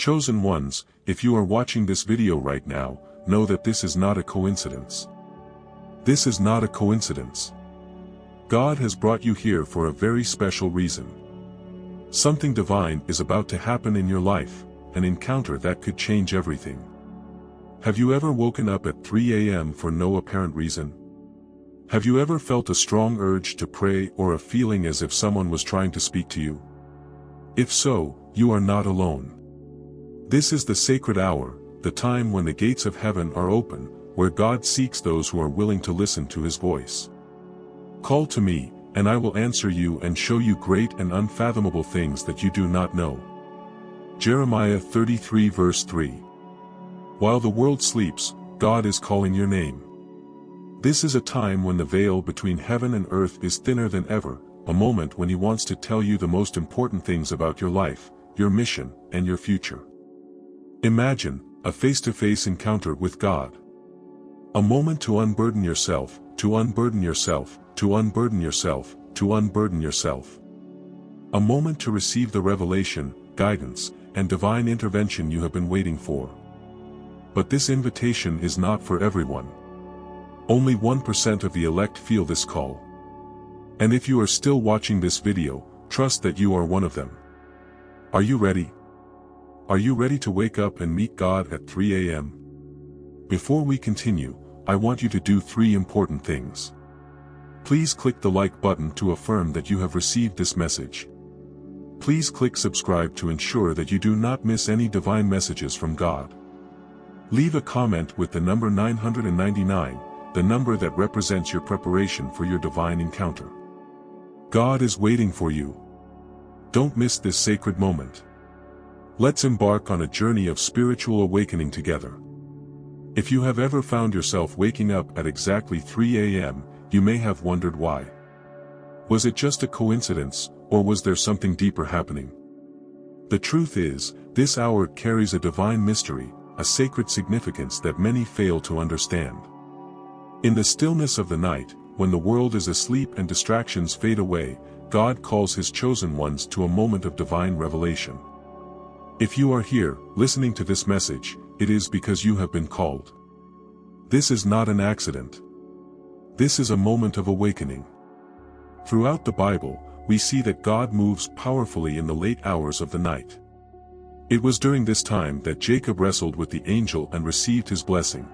Chosen ones, if you are watching this video right now, know that this is not a coincidence. This is not a coincidence. God has brought you here for a very special reason. Something divine is about to happen in your life, an encounter that could change everything. Have you ever woken up at 3 a.m. for no apparent reason? Have you ever felt a strong urge to pray or a feeling as if someone was trying to speak to you? If so, you are not alone. This is the sacred hour, the time when the gates of heaven are open, where God seeks those who are willing to listen to his voice. Call to me, and I will answer you and show you great and unfathomable things that you do not know. Jeremiah 33 verse 3. While the world sleeps, God is calling your name. This is a time when the veil between heaven and earth is thinner than ever, a moment when he wants to tell you the most important things about your life, your mission, and your future. Imagine a face-to-face encounter with God. A moment to unburden yourself, to unburden yourself, to unburden yourself, to unburden yourself. A moment to receive the revelation, guidance, and divine intervention you have been waiting for. But this invitation is not for everyone. Only 1% of the elect feel this call. And if you are still watching this video, trust that you are one of them. Are you ready? Are you ready to wake up and meet God at 3 a.m.? Before we continue, I want you to do 3 important things. Please click the like button to affirm that you have received this message. Please click subscribe to ensure that you do not miss any divine messages from God. Leave a comment with the number 999, the number that represents your preparation for your divine encounter. God is waiting for you. Don't miss this sacred moment. Let's embark on a journey of spiritual awakening together. If you have ever found yourself waking up at exactly 3 a.m., you may have wondered why. Was it just a coincidence, or was there something deeper happening? The truth is, this hour carries a divine mystery, a sacred significance that many fail to understand. In the stillness of the night, when the world is asleep and distractions fade away, God calls his chosen ones to a moment of divine revelation. If you are here, listening to this message, it is because you have been called. This is not an accident. This is a moment of awakening. Throughout the Bible, we see that God moves powerfully in the late hours of the night. It was during this time that Jacob wrestled with the angel and received his blessing.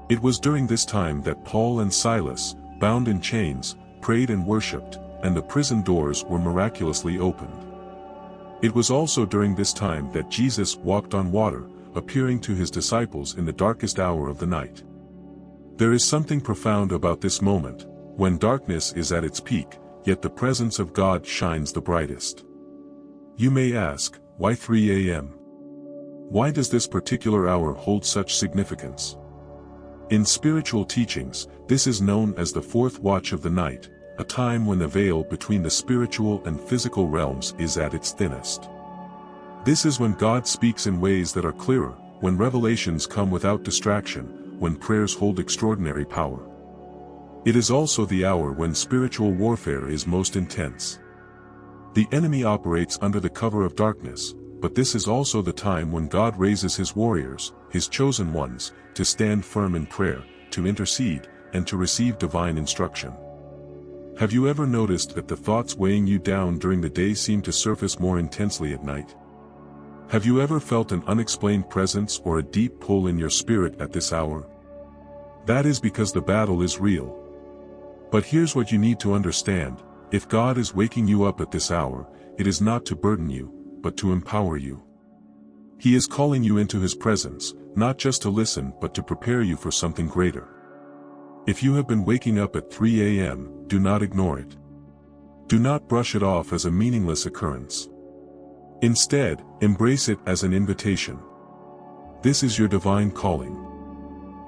It was during this time that Paul and Silas, bound in chains, prayed and worshipped, and the prison doors were miraculously opened. It was also during this time that Jesus walked on water, appearing to his disciples in the darkest hour of the night. There is something profound about this moment, when darkness is at its peak, yet the presence of God shines the brightest. You may ask, why 3 a.m.? Why does this particular hour hold such significance? In spiritual teachings, this is known as the fourth watch of the night, a time when the veil between the spiritual and physical realms is at its thinnest. This is when God speaks in ways that are clearer, when revelations come without distraction, when prayers hold extraordinary power. It is also the hour when spiritual warfare is most intense. The enemy operates under the cover of darkness, but this is also the time when God raises his warriors, his chosen ones, to stand firm in prayer, to intercede, and to receive divine instruction. Have you ever noticed that the thoughts weighing you down during the day seem to surface more intensely at night? Have you ever felt an unexplained presence or a deep pull in your spirit at this hour? That is because the battle is real. But here's what you need to understand: if God is waking you up at this hour, it is not to burden you, but to empower you. He is calling you into his presence, not just to listen but to prepare you for something greater. If you have been waking up at 3 a.m., do not ignore it. Do not brush it off as a meaningless occurrence. Instead, embrace it as an invitation. This is your divine calling.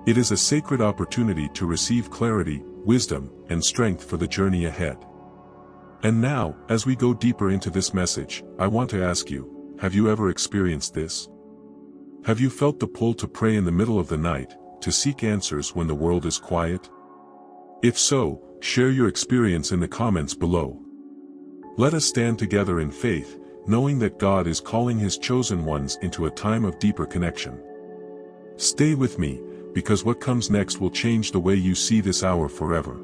It is a sacred opportunity to receive clarity, wisdom, and strength for the journey ahead. And now, as we go deeper into this message, I want to ask you, have you ever experienced this? Have you felt the pull to pray in the middle of the night, to seek answers when the world is quiet? If so, share your experience in the comments below. Let us stand together in faith, knowing that God is calling his chosen ones into a time of deeper connection. Stay with me, because what comes next will change the way you see this hour forever.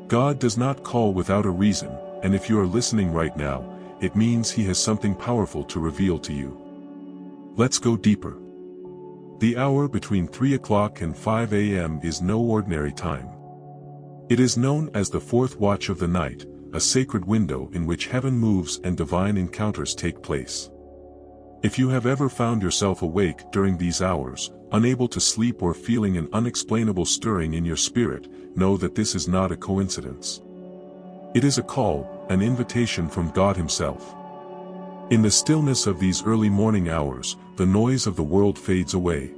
God does not call without a reason, and if you are listening right now, it means he has something powerful to reveal to you. Let's go deeper. The hour between 3 o'clock and 5 a.m. is no ordinary time. It is known as the fourth watch of the night, a sacred window in which heaven moves and divine encounters take place. If you have ever found yourself awake during these hours, unable to sleep or feeling an unexplainable stirring in your spirit, know that this is not a coincidence. It is a call, an invitation from God himself. In the stillness of these early morning hours, the noise of the world fades away.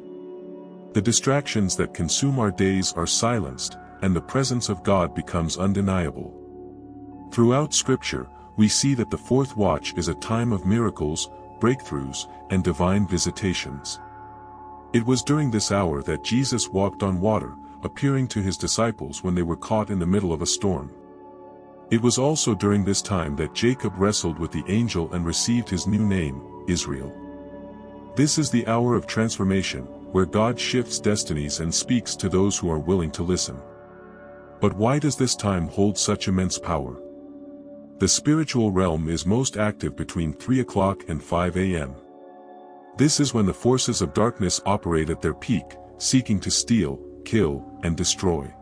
The distractions that consume our days are silenced, and the presence of God becomes undeniable. Throughout Scripture, we see that the fourth watch is a time of miracles, breakthroughs, and divine visitations. It was during this hour that Jesus walked on water, appearing to his disciples when they were caught in the middle of a storm. It was also during this time that Jacob wrestled with the angel and received his new name, Israel. This is the hour of transformation, where God shifts destinies and speaks to those who are willing to listen. But why does this time hold such immense power? The spiritual realm is most active between 3 o'clock and 5 a.m. This is when the forces of darkness operate at their peak, seeking to steal, kill, and destroy.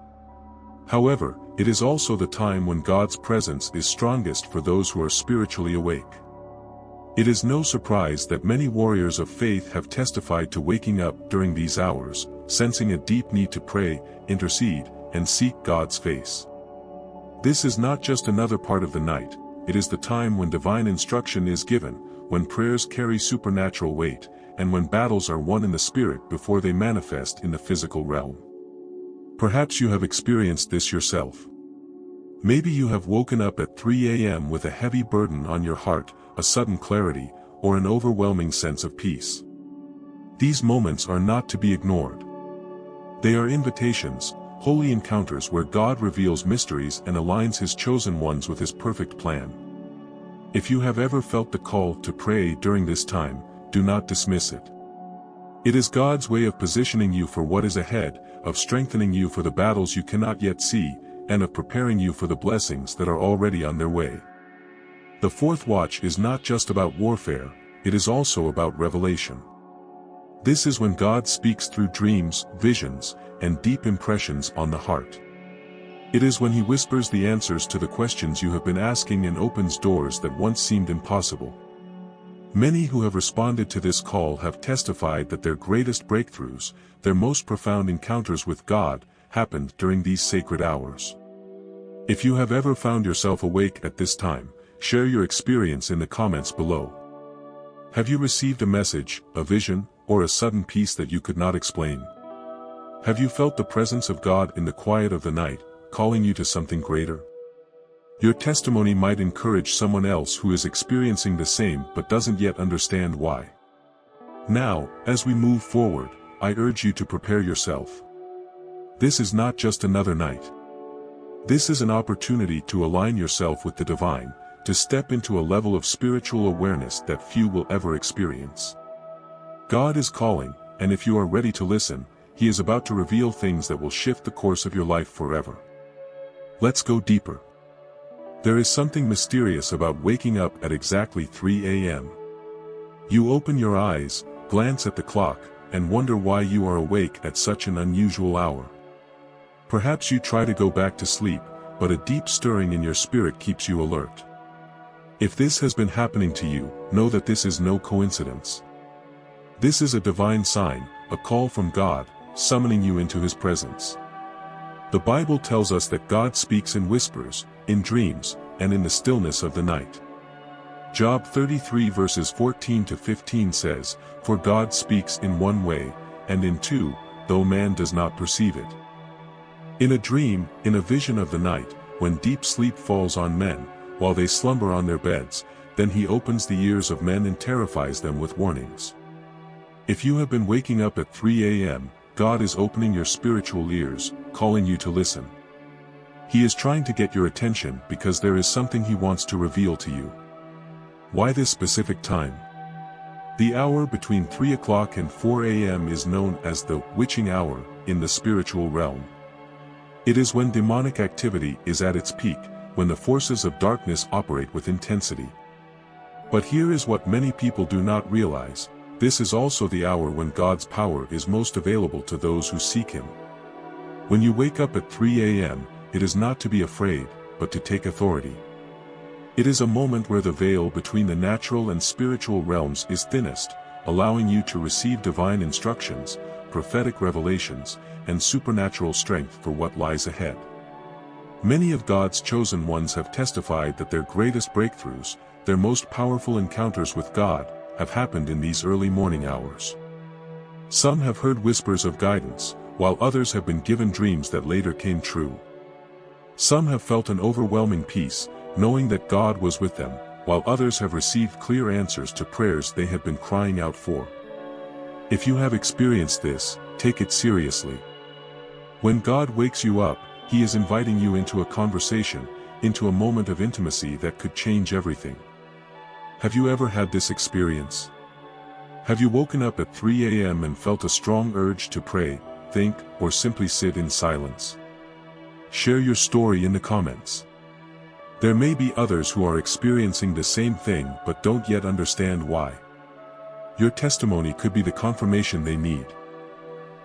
However, it is also the time when God's presence is strongest for those who are spiritually awake. It is no surprise that many warriors of faith have testified to waking up during these hours, sensing a deep need to pray, intercede, and seek God's face. This is not just another part of the night, it is the time when divine instruction is given, when prayers carry supernatural weight, and when battles are won in the spirit before they manifest in the physical realm. Perhaps you have experienced this yourself. Maybe you have woken up at 3 a.m. with a heavy burden on your heart, a sudden clarity, or an overwhelming sense of peace. These moments are not to be ignored. They are invitations, holy encounters where God reveals mysteries and aligns his chosen ones with his perfect plan. If you have ever felt the call to pray during this time, do not dismiss it. It is God's way of positioning you for what is ahead, of strengthening you for the battles you cannot yet see, and of preparing you for the blessings that are already on their way. The fourth watch is not just about warfare, it is also about revelation. This is when God speaks through dreams, visions, and deep impressions on the heart. It is when he whispers the answers to the questions you have been asking and opens doors that once seemed impossible. Many who have responded to this call have testified that their greatest breakthroughs, their most profound encounters with God, happened during these sacred hours. If you have ever found yourself awake at this time, share your experience in the comments below. Have you received a message, a vision, or a sudden peace that you could not explain? Have you felt the presence of God in the quiet of the night, calling you to something greater? Your testimony might encourage someone else who is experiencing the same but doesn't yet understand why. Now, as we move forward, I urge you to prepare yourself. This is not just another night. This is an opportunity to align yourself with the divine, to step into a level of spiritual awareness that few will ever experience. God is calling, and if you are ready to listen, he is about to reveal things that will shift the course of your life forever. Let's go deeper. There is something mysterious about waking up at exactly 3 a.m. You open your eyes, glance at the clock, and wonder why you are awake at such an unusual hour. Perhaps you try to go back to sleep, but a deep stirring in your spirit keeps you alert. If this has been happening to you, know that this is no coincidence. This is a divine sign, a call from God, summoning you into his presence. The Bible tells us that God speaks in whispers, in dreams, and in the stillness of the night. Job 33 verses 14 to 15 says, "For God speaks in one way, and in two, though man does not perceive it." In a dream, in a vision of the night, when deep sleep falls on men, while they slumber on their beds, then he opens the ears of men and terrifies them with warnings. If you have been waking up at 3 a.m., God is opening your spiritual ears, calling you to listen. He is trying to get your attention because there is something he wants to reveal to you. Why this specific time? The hour between 3 o'clock and 4 a.m. is known as the witching hour in the spiritual realm. It is when demonic activity is at its peak, when the forces of darkness operate with intensity. But here is what many people do not realize: this is also the hour when God's power is most available to those who seek Him. When you wake up at 3 a.m., it is not to be afraid, but to take authority. It is a moment where the veil between the natural and spiritual realms is thinnest, allowing you to receive divine instructions, prophetic revelations, and supernatural strength for what lies ahead. Many of God's chosen ones have testified that their greatest breakthroughs, their most powerful encounters with God, have happened in these early morning hours. Some have heard whispers of guidance, while others have been given dreams that later came true. Some have felt an overwhelming peace, knowing that God was with them, while others have received clear answers to prayers they have been crying out for. If you have experienced this, take it seriously. When God wakes you up, He is inviting you into a conversation, into a moment of intimacy that could change everything. Have you ever had this experience? Have you woken up at 3 a.m. and felt a strong urge to pray, think, or simply sit in silence? Share your story in the comments. There may be others who are experiencing the same thing but don't yet understand why. Your testimony could be the confirmation they need.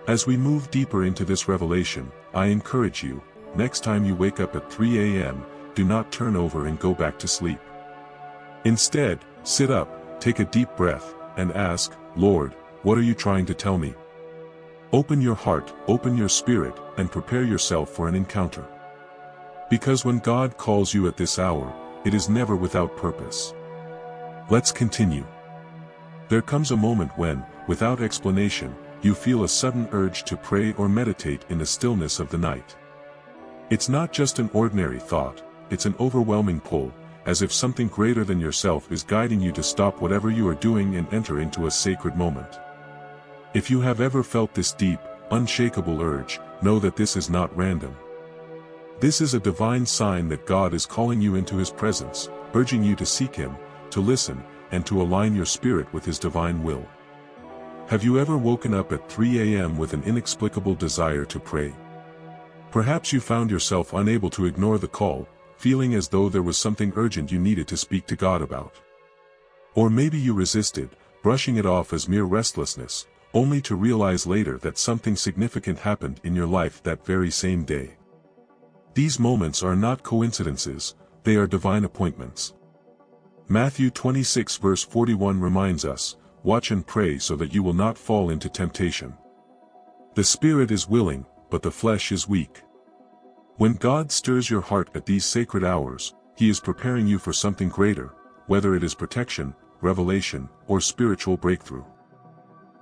As we move deeper into this revelation, I encourage you, next time you wake up at 3 a.m., do not turn over and go back to sleep. Instead, sit up, take a deep breath, and ask, Lord, what are you trying to tell me? Open your heart, open your spirit, and prepare yourself for an encounter. Because when God calls you at this hour, it is never without purpose. Let's continue. There comes a moment when, without explanation, you feel a sudden urge to pray or meditate in the stillness of the night. It's not just an ordinary thought, it's an overwhelming pull, as if something greater than yourself is guiding you to stop whatever you are doing and enter into a sacred moment. If you have ever felt this deep, unshakable urge, know that this is not random. This is a divine sign that God is calling you into His presence, urging you to seek Him, to listen, and to align your spirit with His divine will. Have you ever woken up at 3 a.m. with an inexplicable desire to pray? Perhaps you found yourself unable to ignore the call, feeling as though there was something urgent you needed to speak to God about. Or maybe you resisted, brushing it off as mere restlessness, only to realize later that something significant happened in your life that very same day. These moments are not coincidences, they are divine appointments. Matthew 26 verse 41 reminds us, "Watch and pray so that you will not fall into temptation. The spirit is willing, but the flesh is weak." When God stirs your heart at these sacred hours, He is preparing you for something greater, whether it is protection, revelation, or spiritual breakthrough.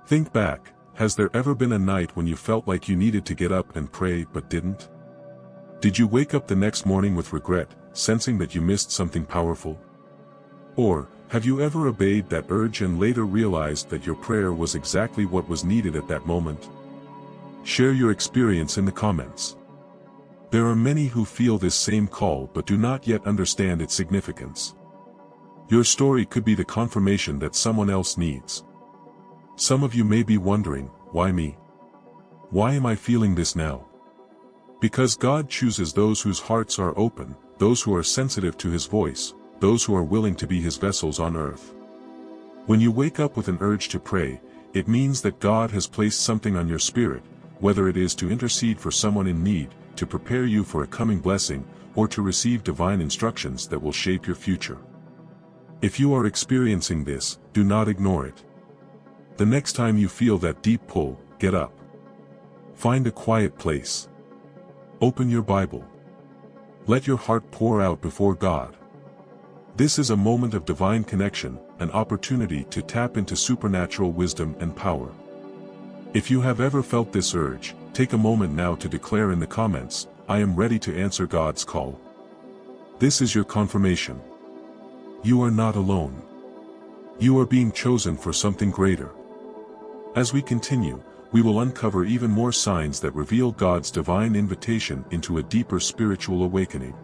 Think back, has there ever been a night when you felt like you needed to get up and pray but didn't? Did you wake up the next morning with regret, sensing that you missed something powerful? Or, have you ever obeyed that urge and later realized that your prayer was exactly what was needed at that moment? Share your experience in the comments. There are many who feel this same call but do not yet understand its significance. Your story could be the confirmation that someone else needs. Some of you may be wondering, why me? Why am I feeling this now? Because God chooses those whose hearts are open, those who are sensitive to His voice, those who are willing to be His vessels on earth. When you wake up with an urge to pray, it means that God has placed something on your spirit, whether it is to intercede for someone in need, to prepare you for a coming blessing, or to receive divine instructions that will shape your future. If you are experiencing this, do not ignore it. The next time you feel that deep pull, get up. Find a quiet place. Open your Bible. Let your heart pour out before God. This is a moment of divine connection, an opportunity to tap into supernatural wisdom and power. If you have ever felt this urge, take a moment now to declare in the comments, "I am ready to answer God's call." This is your confirmation. You are not alone. You are being chosen for something greater. As we continue, we will uncover even more signs that reveal God's divine invitation into a deeper spiritual awakening.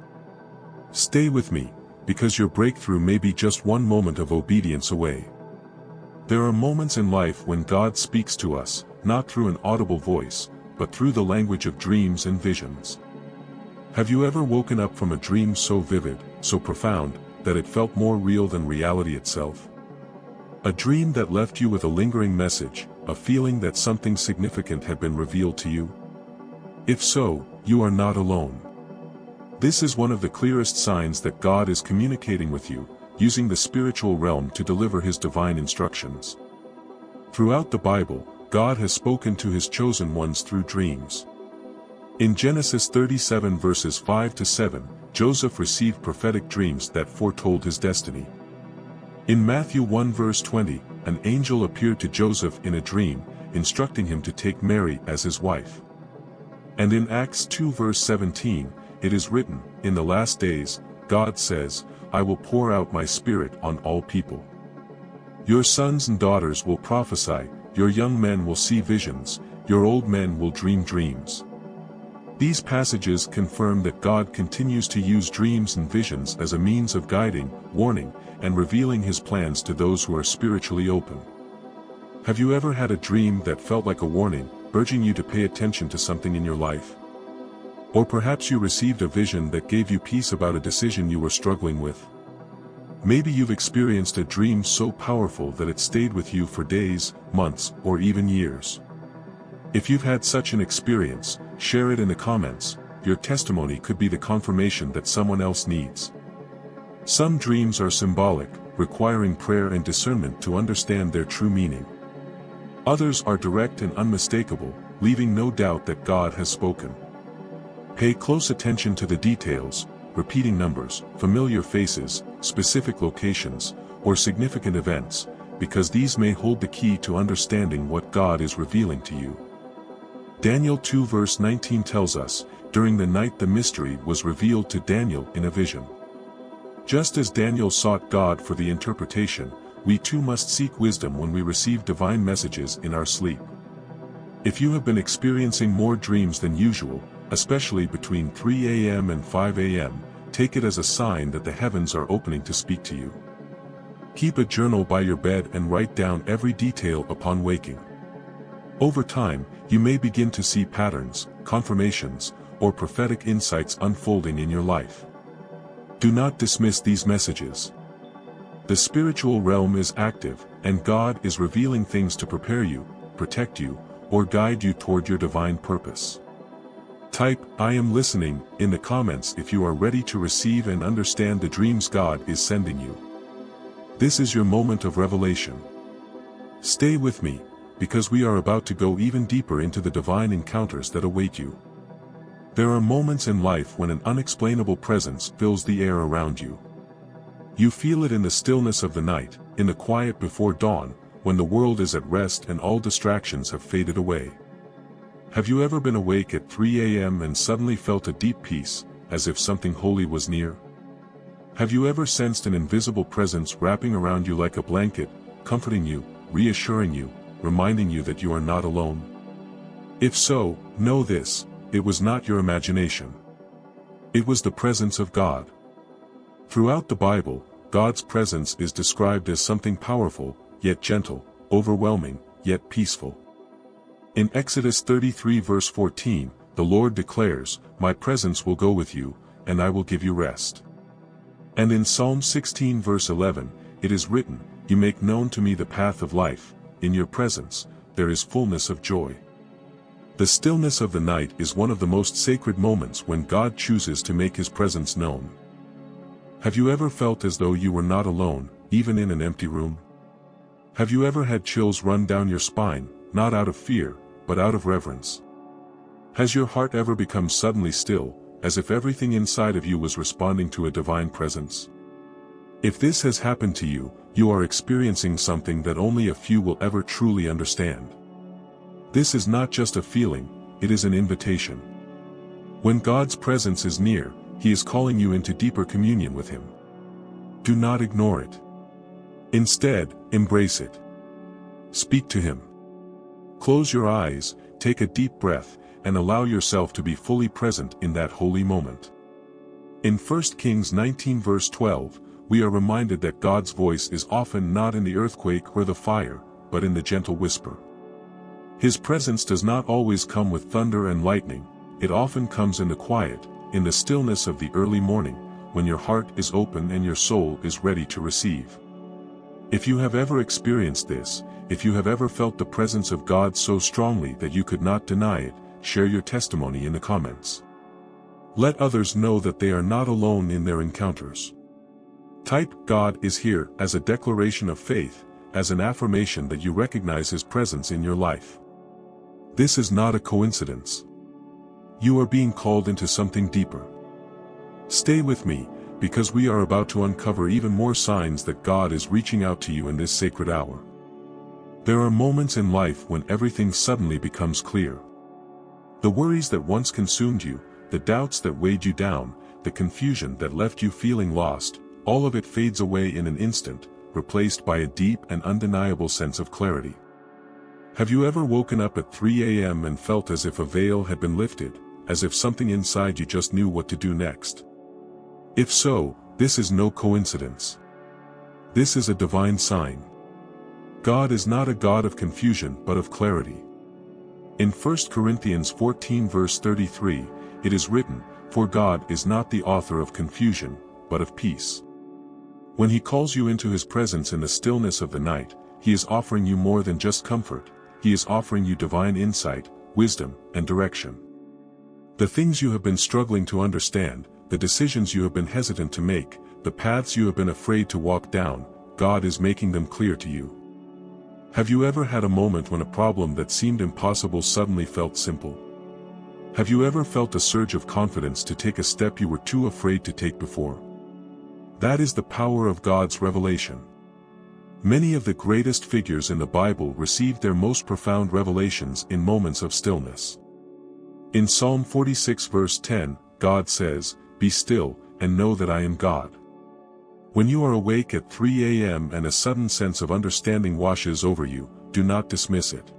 Stay with me, because your breakthrough may be just one moment of obedience away. There are moments in life when God speaks to us, not through an audible voice, but through the language of dreams and visions. Have you ever woken up from a dream so vivid, so profound, that it felt more real than reality itself? A dream that left you with a lingering message, a feeling that something significant had been revealed to you? If so, you are not alone. This is one of the clearest signs that God is communicating with you, using the spiritual realm to deliver His divine instructions. Throughout the Bible, God has spoken to His chosen ones through dreams. In Genesis 37 verses 5-7, Joseph received prophetic dreams that foretold his destiny. In Matthew 1 verse 20, an angel appeared to Joseph in a dream, instructing him to take Mary as his wife. And in Acts 2 verse 17, it is written, "In the last days, God says, I will pour out my Spirit on all people. Your sons and daughters will prophesy, your young men will see visions, your old men will dream dreams." These passages confirm that God continues to use dreams and visions as a means of guiding, warning, and revealing His plans to those who are spiritually open. Have you ever had a dream that felt like a warning, urging you to pay attention to something in your life? Or perhaps you received a vision that gave you peace about a decision you were struggling with. Maybe you've experienced a dream so powerful that it stayed with you for days, months, or even years. If you've had such an experience, share it in the comments. Your testimony could be the confirmation that someone else needs. Some dreams are symbolic, requiring prayer and discernment to understand their true meaning. Others are direct and unmistakable, leaving no doubt that God has spoken. Pay close attention to the details, repeating numbers, familiar faces, specific locations, or significant events, because these may hold the key to understanding what God is revealing to you. Daniel 2 verse 19 tells us, "During the night the mystery was revealed to Daniel in a vision." Just as Daniel sought God for the interpretation, we too must seek wisdom when we receive divine messages in our sleep. If you have been experiencing more dreams than usual, especially between 3 a.m. and 5 a.m., take it as a sign that the heavens are opening to speak to you. Keep a journal by your bed and write down every detail upon waking. Over time, you may begin to see patterns, confirmations, or prophetic insights unfolding in your life. Do not dismiss these messages. The spiritual realm is active, and God is revealing things to prepare you, protect you, or guide you toward your divine purpose. Type, "I am listening," in the comments if you are ready to receive and understand the dreams God is sending you. This is your moment of revelation. Stay with me, because we are about to go even deeper into the divine encounters that await you. There are moments in life when an unexplainable presence fills the air around you. You feel it in the stillness of the night, in the quiet before dawn, when the world is at rest and all distractions have faded away. Have you ever been awake at 3 a.m. and suddenly felt a deep peace, as if something holy was near? Have you ever sensed an invisible presence wrapping around you like a blanket, comforting you, reassuring you, reminding you that you are not alone? If so, know this: it was not your imagination. It was the presence of God. Throughout the Bible, God's presence is described as something powerful, yet gentle, overwhelming, yet peaceful. In Exodus 33 verse 14, the Lord declares, "My presence will go with you, and I will give you rest." And in Psalm 16 verse 11, it is written, "You make known to me the path of life, in your presence, there is fullness of joy." The stillness of the night is one of the most sacred moments when God chooses to make His presence known. Have you ever felt as though you were not alone, even in an empty room? Have you ever had chills run down your spine, not out of fear, but out of reverence? Has your heart ever become suddenly still, as if everything inside of you was responding to a divine presence? If this has happened to you, you are experiencing something that only a few will ever truly understand. This is not just a feeling, it is an invitation. When God's presence is near, He is calling you into deeper communion with Him. Do not ignore it. Instead, embrace it. Speak to Him. Close your eyes, take a deep breath, and allow yourself to be fully present in that holy moment. In 1 Kings 19 verse 12, we are reminded that God's voice is often not in the earthquake or the fire, but in the gentle whisper. His presence does not always come with thunder and lightning, it often comes in the quiet, in the stillness of the early morning, when your heart is open and your soul is ready to receive. If you have ever experienced this, if you have ever felt the presence of God so strongly that you could not deny it, share your testimony in the comments. Let others know that they are not alone in their encounters. Type "God is here" as a declaration of faith, as an affirmation that you recognize His presence in your life. This is not a coincidence. You are being called into something deeper. Stay with me, because we are about to uncover even more signs that God is reaching out to you in this sacred hour. There are moments in life when everything suddenly becomes clear. The worries that once consumed you, the doubts that weighed you down, the confusion that left you feeling lost, all of it fades away in an instant, replaced by a deep and undeniable sense of clarity. Have you ever woken up at 3 a.m. and felt as if a veil had been lifted, as if something inside you just knew what to do next? If so, this is no coincidence. This is a divine sign. God is not a God of confusion but of clarity. In 1 Corinthians 14 verse 33, it is written, "For God is not the author of confusion, but of peace." When He calls you into His presence in the stillness of the night, He is offering you more than just comfort, He is offering you divine insight, wisdom, and direction. The things you have been struggling to understand, the decisions you have been hesitant to make, the paths you have been afraid to walk down, God is making them clear to you. Have you ever had a moment when a problem that seemed impossible suddenly felt simple? Have you ever felt a surge of confidence to take a step you were too afraid to take before? That is the power of God's revelation. Many of the greatest figures in the Bible received their most profound revelations in moments of stillness. In Psalm 46 verse 10, God says, "Be still, and know that I am God." When you are awake at 3 a.m. and a sudden sense of understanding washes over you, do not dismiss it.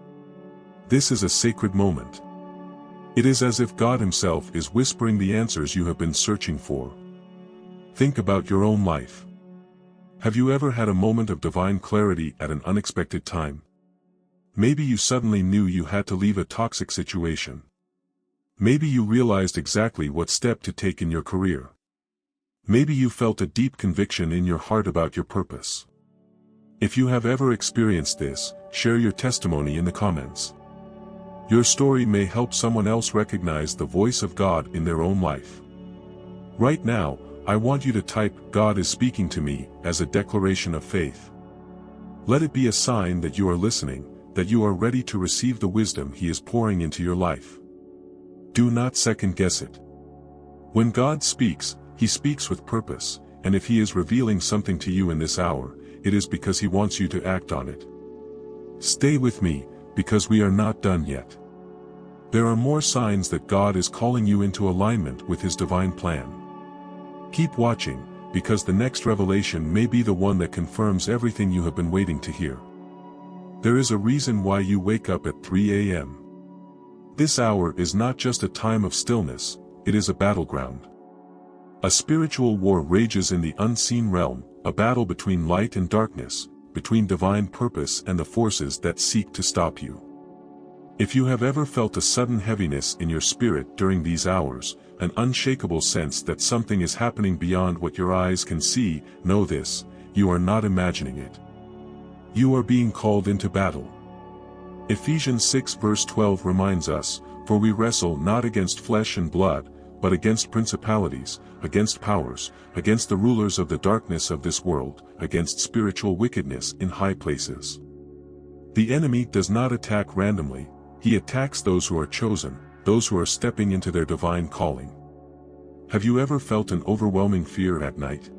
This is a sacred moment. It is as if God Himself is whispering the answers you have been searching for. Think about your own life. Have you ever had a moment of divine clarity at an unexpected time? Maybe you suddenly knew you had to leave a toxic situation. Maybe you realized exactly what step to take in your career. Maybe you felt a deep conviction in your heart about your purpose. If you have ever experienced this, share your testimony in the comments. Your story may help someone else recognize the voice of God in their own life. Right now, I want you to type "God is speaking to me" as a declaration of faith. Let it be a sign that you are listening, that you are ready to receive the wisdom He is pouring into your life. Do not second guess it. When God speaks, He speaks with purpose, and if He is revealing something to you in this hour, it is because He wants you to act on it. Stay with me, because we are not done yet. There are more signs that God is calling you into alignment with His divine plan. Keep watching, because the next revelation may be the one that confirms everything you have been waiting to hear. There is a reason why you wake up at 3 a.m. This hour is not just a time of stillness, it is a battleground. A spiritual war rages in the unseen realm, a battle between light and darkness, between divine purpose and the forces that seek to stop you. If you have ever felt a sudden heaviness in your spirit during these hours, an unshakable sense that something is happening beyond what your eyes can see, know this: you are not imagining it. You are being called into battle. Ephesians 6 verse 12 reminds us, "For we wrestle not against flesh and blood, but against principalities, against powers, against the rulers of the darkness of this world, against spiritual wickedness in high places." The enemy does not attack randomly, he attacks those who are chosen, those who are stepping into their divine calling. Have you ever felt an overwhelming fear at night?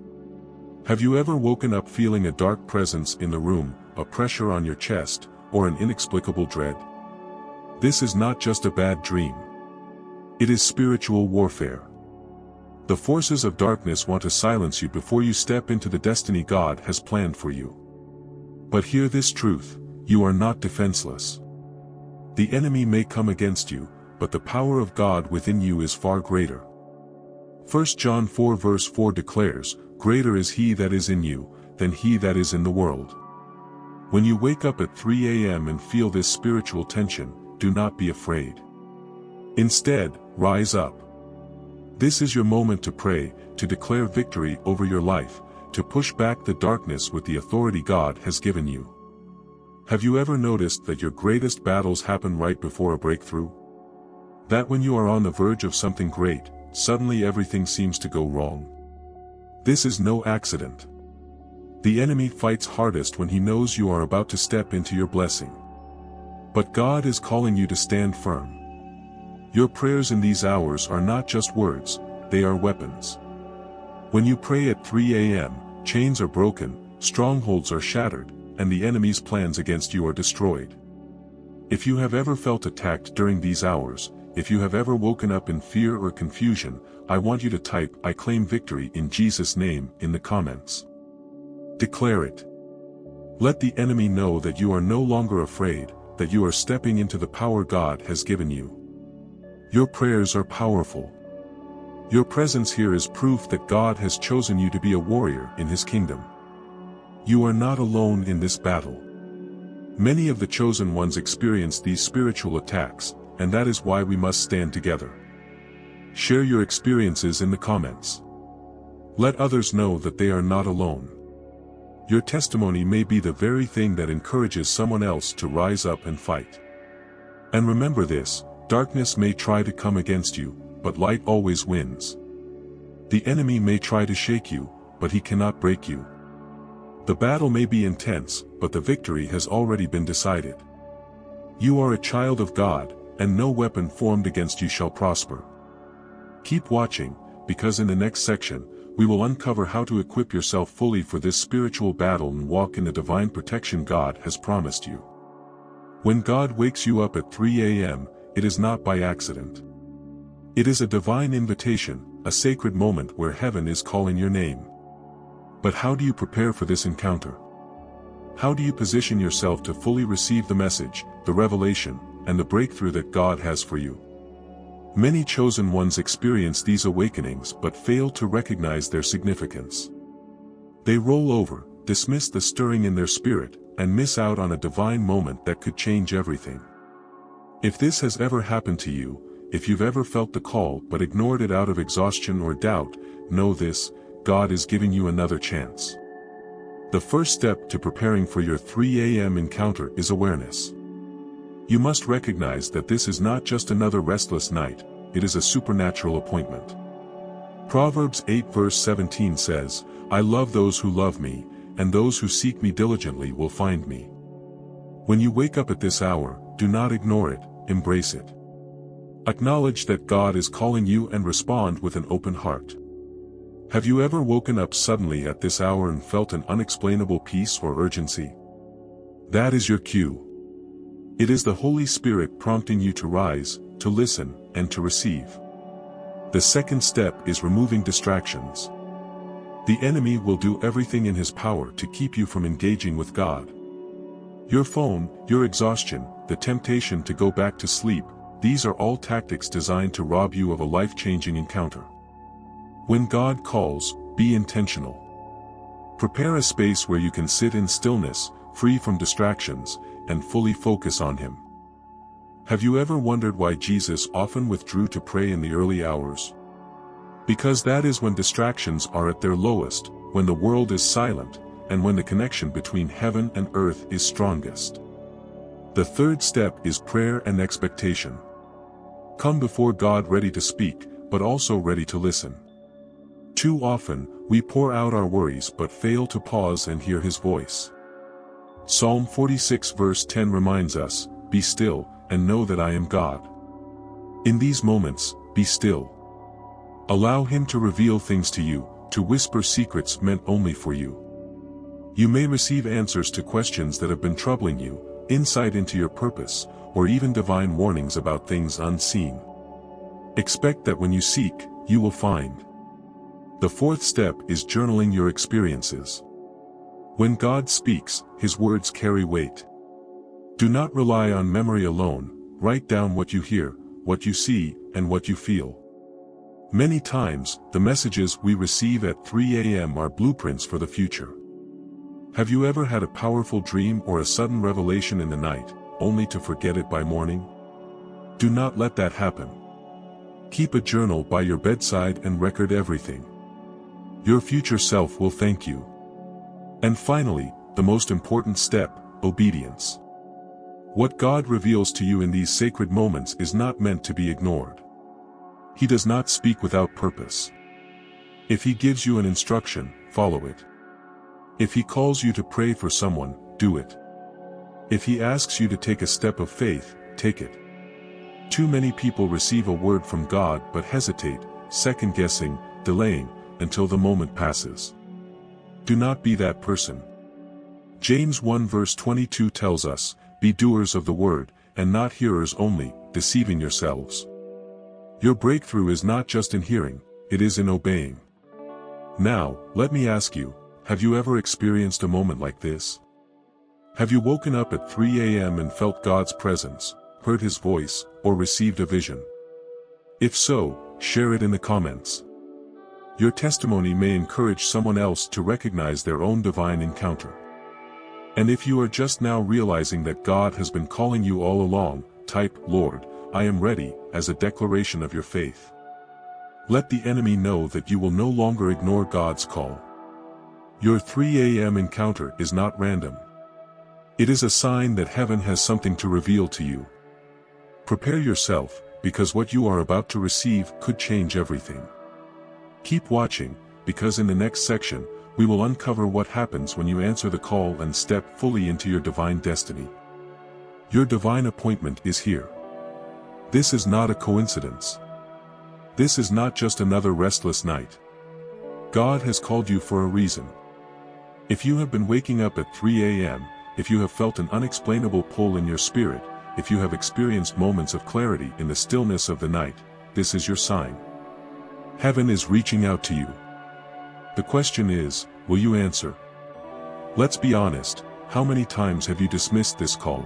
Have you ever woken up feeling a dark presence in the room, a pressure on your chest, or an inexplicable dread? This is not just a bad dream. It is spiritual warfare. The forces of darkness want to silence you before you step into the destiny God has planned for you. But hear this truth: you are not defenseless. The enemy may come against you, but the power of God within you is far greater. 1 John 4 verse 4 declares, "Greater is he that is in you, than he that is in the world." When you wake up at 3 a.m. and feel this spiritual tension, do not be afraid. Instead, rise up. This is your moment to pray, to declare victory over your life, to push back the darkness with the authority God has given you. Have you ever noticed that your greatest battles happen right before a breakthrough? That when you are on the verge of something great, suddenly everything seems to go wrong. This is no accident. The enemy fights hardest when he knows you are about to step into your blessing. But God is calling you to stand firm. Your prayers in these hours are not just words, they are weapons. When you pray at 3 a.m., chains are broken, strongholds are shattered, and the enemy's plans against you are destroyed. If you have ever felt attacked during these hours, if you have ever woken up in fear or confusion, I want you to type "I claim victory in Jesus' name" in the comments. Declare it. Let the enemy know that you are no longer afraid, that you are stepping into the power God has given you. Your prayers are powerful. Your presence here is proof that God has chosen you to be a warrior in His kingdom. You are not alone in this battle. Many of the chosen ones experience these spiritual attacks, and that is why we must stand together. Share your experiences in the comments. Let others know that they are not alone. Your testimony may be the very thing that encourages someone else to rise up and fight. And remember this, darkness may try to come against you, but light always wins. The enemy may try to shake you, but he cannot break you. The battle may be intense, but the victory has already been decided. You are a child of God, and no weapon formed against you shall prosper. Keep watching, because in the next section, we will uncover how to equip yourself fully for this spiritual battle and walk in the divine protection God has promised you. When God wakes you up at 3 a.m., it is not by accident. It is a divine invitation, a sacred moment where heaven is calling your name. But how do you prepare for this encounter? How do you position yourself to fully receive the message, the revelation, and the breakthrough that God has for you? Many chosen ones experience these awakenings but fail to recognize their significance. They roll over, dismiss the stirring in their spirit, and miss out on a divine moment that could change everything. If this has ever happened to you, if you've ever felt the call but ignored it out of exhaustion or doubt, know this, God is giving you another chance. The first step to preparing for your 3 a.m. encounter is awareness. You must recognize that this is not just another restless night, it is a supernatural appointment. Proverbs 8 verse 17 says, "I love those who love me, and those who seek me diligently will find me." When you wake up at this hour, do not ignore it, embrace it. Acknowledge that God is calling you and respond with an open heart. Have you ever woken up suddenly at this hour and felt an unexplainable peace or urgency? That is your cue. It is the Holy Spirit prompting you to rise, to listen, and to receive. The second step is removing distractions. The enemy will do everything in his power to keep you from engaging with God. Your phone, your exhaustion, the temptation to go back to sleep, these are all tactics designed to rob you of a life-changing encounter. When God calls, be intentional. Prepare a space where you can sit in stillness, free from distractions, and fully focus on Him. Have you ever wondered why Jesus often withdrew to pray in the early hours? Because that is when distractions are at their lowest, when the world is silent, and when the connection between heaven and earth is strongest. The third step is prayer and expectation. Come before God ready to speak, but also ready to listen. Too often, we pour out our worries but fail to pause and hear His voice. Psalm 46 verse 10 reminds us, "Be still, and know that I am God." In these moments, be still. Allow Him to reveal things to you, to whisper secrets meant only for you. You may receive answers to questions that have been troubling you, insight into your purpose, or even divine warnings about things unseen. Expect that when you seek, you will find. The fourth step is journaling your experiences. When God speaks, His words carry weight. Do not rely on memory alone, write down what you hear, what you see, and what you feel. Many times, the messages we receive at 3 a.m. are blueprints for the future. Have you ever had a powerful dream or a sudden revelation in the night, only to forget it by morning? Do not let that happen. Keep a journal by your bedside and record everything. Your future self will thank you. And finally, the most important step, obedience. What God reveals to you in these sacred moments is not meant to be ignored. He does not speak without purpose. If He gives you an instruction, follow it. If He calls you to pray for someone, do it. If He asks you to take a step of faith, take it. Too many people receive a word from God but hesitate, second-guessing, delaying, until the moment passes. Do not be that person. James 1 verse 22 tells us, "Be doers of the word, and not hearers only, deceiving yourselves." Your breakthrough is not just in hearing, it is in obeying. Now, let me ask you, have you ever experienced a moment like this? Have you woken up at 3 a.m. and felt God's presence, heard His voice, or received a vision? If so, share it in the comments. Your testimony may encourage someone else to recognize their own divine encounter. And if you are just now realizing that God has been calling you all along, type, "Lord, I am ready," as a declaration of your faith. Let the enemy know that you will no longer ignore God's call. Your 3 a.m. encounter is not random. It is a sign that heaven has something to reveal to you. Prepare yourself, because what you are about to receive could change everything. Keep watching, because in the next section, we will uncover what happens when you answer the call and step fully into your divine destiny. Your divine appointment is here. This is not a coincidence. This is not just another restless night. God has called you for a reason. If you have been waking up at 3 a.m., if you have felt an unexplainable pull in your spirit, if you have experienced moments of clarity in the stillness of the night, this is your sign. Heaven is reaching out to you. The question is, will you answer? Let's be honest, how many times have you dismissed this call?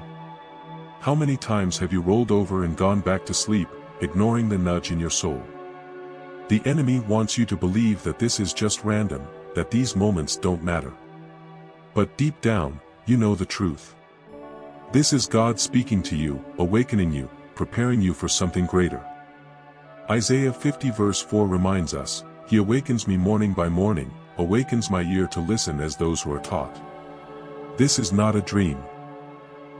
How many times have you rolled over and gone back to sleep, ignoring the nudge in your soul? The enemy wants you to believe that this is just random, that these moments don't matter. But deep down, you know the truth. This is God speaking to you, awakening you, preparing you for something greater. Isaiah 50 verse 4 reminds us, "He awakens me morning by morning, awakens my ear to listen as those who are taught." This is not a dream.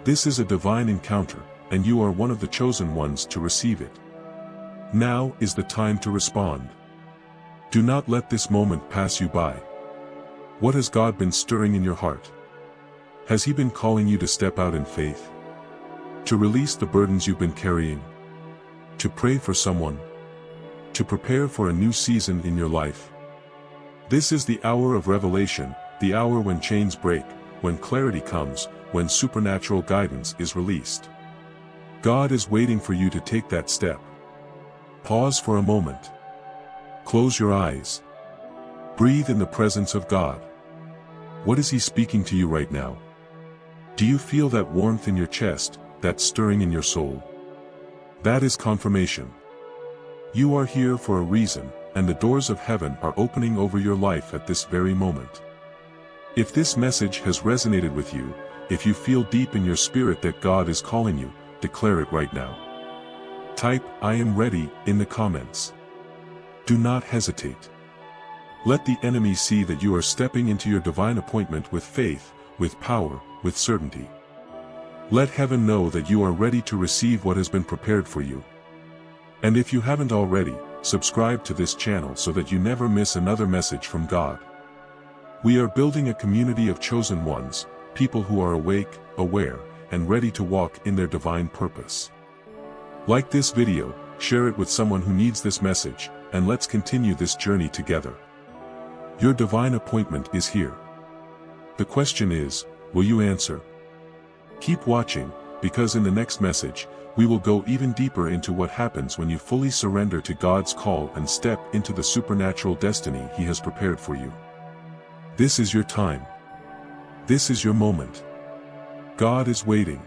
This is a divine encounter, and you are one of the chosen ones to receive it. Now is the time to respond. Do not let this moment pass you by. What has God been stirring in your heart? Has He been calling you to step out in faith? To release the burdens you've been carrying? To pray for someone? To prepare for a new season in your life? This is the hour of revelation, the hour when chains break, when clarity comes, when supernatural guidance is released. God is waiting for you to take that step. Pause for a moment. Close your eyes. Breathe in the presence of God. What is He speaking to you right now? Do you feel that warmth in your chest, that stirring in your soul? That is confirmation. You are here for a reason, and the doors of heaven are opening over your life at this very moment. If this message has resonated with you, if you feel deep in your spirit that God is calling you, declare it right now. Type, "I am ready," in the comments. Do not hesitate. Let the enemy see that you are stepping into your divine appointment with faith, with power, with certainty. Let heaven know that you are ready to receive what has been prepared for you. And if you haven't already, subscribe to this channel so that you never miss another message from God. We are building a community of chosen ones, people who are awake, aware, and ready to walk in their divine purpose. Like this video, share it with someone who needs this message, and let's continue this journey together. Your divine appointment is here. The question is, will you answer? Keep watching, because in the next message, we will go even deeper into what happens when you fully surrender to God's call and step into the supernatural destiny He has prepared for you. This is your time. This is your moment. God is waiting.